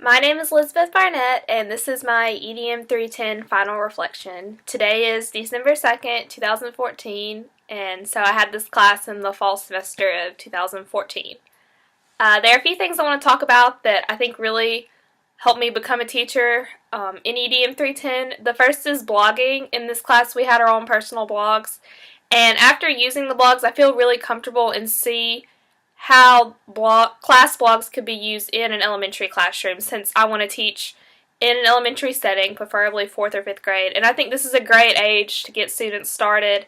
My name is Elizabeth Barnett, and this is my EDM 310 final reflection. Today is December 2nd, 2014, and so I had this class in the fall semester of 2014. There are a few things I want to talk about that I think really helped me become a teacher in EDM 310. The first is blogging. In this class, we had our own personal blogs, and after using the blogs, I feel really comfortable and see how class blogs could be used in an elementary classroom, since I want to teach in an elementary setting, preferably 4th or 5th grade. And I think this is a great age to get students started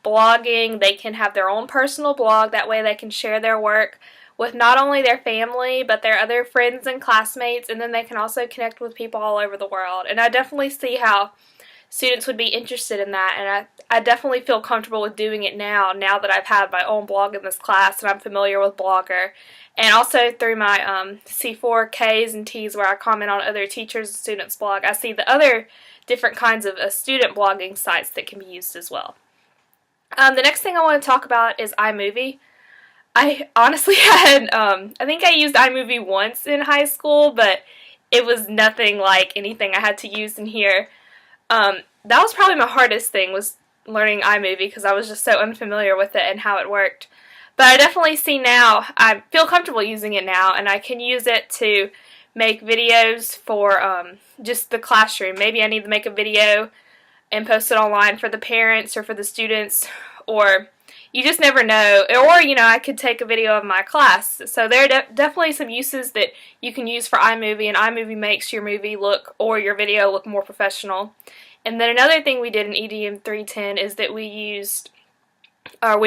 blogging. They can have their own personal blog. That way they can share their work with not only their family, but their other friends and classmates, and then they can also connect with people all over the world. And I definitely see how students would be interested in that, and I definitely feel comfortable with doing it now that I've had my own blog in this class and I'm familiar with Blogger. And also through my C4 Ks and Ts, where I comment on other teachers and students' blog, I see the other different kinds of student blogging sites that can be used as well. The next thing I want to talk about is iMovie. I honestly had, I think I used iMovie once in high school, but it was nothing like anything I had to use in here. That was probably my hardest thing, was learning iMovie, because I was just so unfamiliar with it and how it worked. But I definitely see now, I feel comfortable using it now, and I can use it to make videos for just the classroom. Maybe I need to make a video and post it online for the parents or for the students, or you just never know. Or, I could take a video of my class. So there are definitely some uses that you can use for iMovie, and iMovie makes your movie look, or your video look, more professional. And then another thing we did in EDM 310 is that we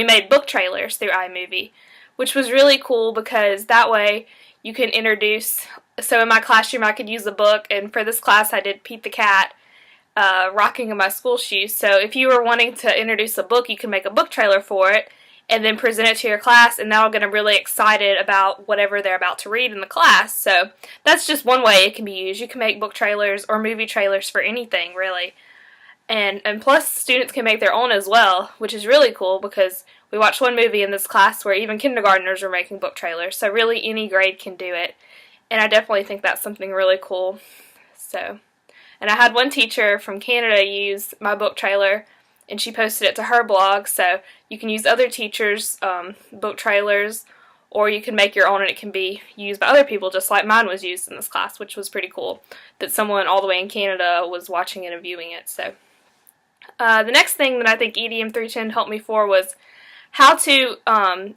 made book trailers through iMovie, which was really cool, because that way you can introduce, so in my classroom I could use a book, and for this class I did Pete the Cat, rocking in my school shoes. So if you were wanting to introduce a book, you can make a book trailer for it and then present it to your class, and that'll get them really excited about whatever they're about to read in the class. So that's just one way it can be used. You can make book trailers or movie trailers for anything, really. And plus, students can make their own as well, which is really cool, because we watched one movie in this class where even kindergartners were making book trailers. So really any grade can do it, and I definitely think that's something really cool. And I had one teacher from Canada use my book trailer, and she posted it to her blog. So you can use other teachers' book trailers, or you can make your own and it can be used by other people, just like mine was used in this class, which was pretty cool that someone all the way in Canada was watching it and viewing it. So the next thing that I think EDM 310 helped me for was how to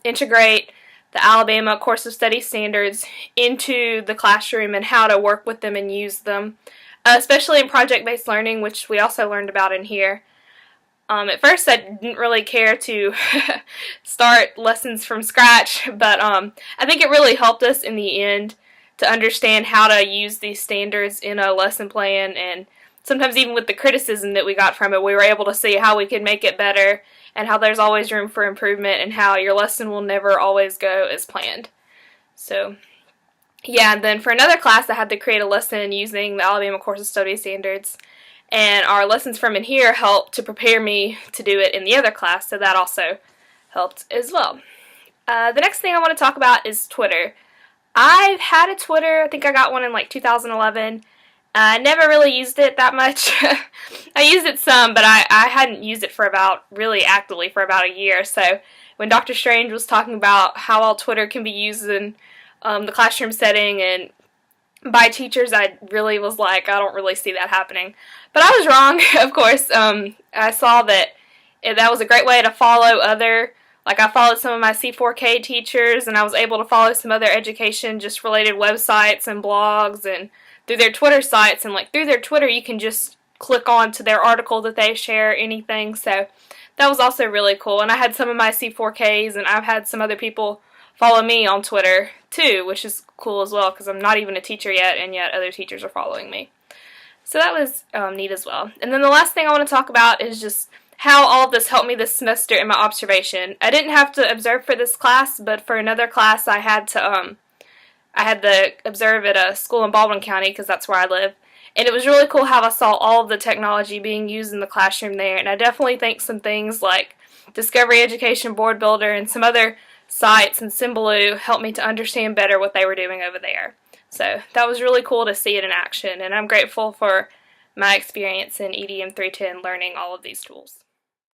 integrate the Alabama Course of Study standards into the classroom, and how to work with them and use them, especially in project-based learning, which we also learned about in here. At first I didn't really care to start lessons from scratch, but I think it really helped us in the end to understand how to use these standards in a lesson plan, and sometimes even with the criticism that we got from it, we were able to see how we could make it better, and how there's always room for improvement, and how your lesson will never always go as planned. So yeah, and then for another class I had to create a lesson using the Alabama Course of Study standards, and our lessons from in here helped to prepare me to do it in the other class, so that also helped as well. The next thing I want to talk about is Twitter. I've had a Twitter. I think I got one in like 2011. I never really used it that much. I used it some, but I hadn't used it really actively for about a year. So when Dr. Strange was talking about how all Twitter can be used in the classroom setting and by teachers, I really was like, I don't really see that happening. But I was wrong, of course. I saw that that was a great way to follow I followed some of my C4K teachers, and I was able to follow some other education just related websites and blogs, and through their Twitter sites, and through their Twitter you can just click on to their article that they share, anything. So that was also really cool. And I had some of my C4Ks, and I've had some other people follow me on Twitter too, which is cool as well, because I'm not even a teacher yet, and yet other teachers are following me. So that was neat as well. And then the last thing I want to talk about is just how all of this helped me this semester in my observation. I didn't have to observe for this class, but for another class I had to observe at a school in Baldwin County, because that's where I live. And it was really cool how I saw all of the technology being used in the classroom there. And I definitely think some things like Discovery Education Board Builder and some other sites and Symbaloo helped me to understand better what they were doing over there. So that was really cool to see it in action, and I'm grateful for my experience in EDM 310 learning all of these tools.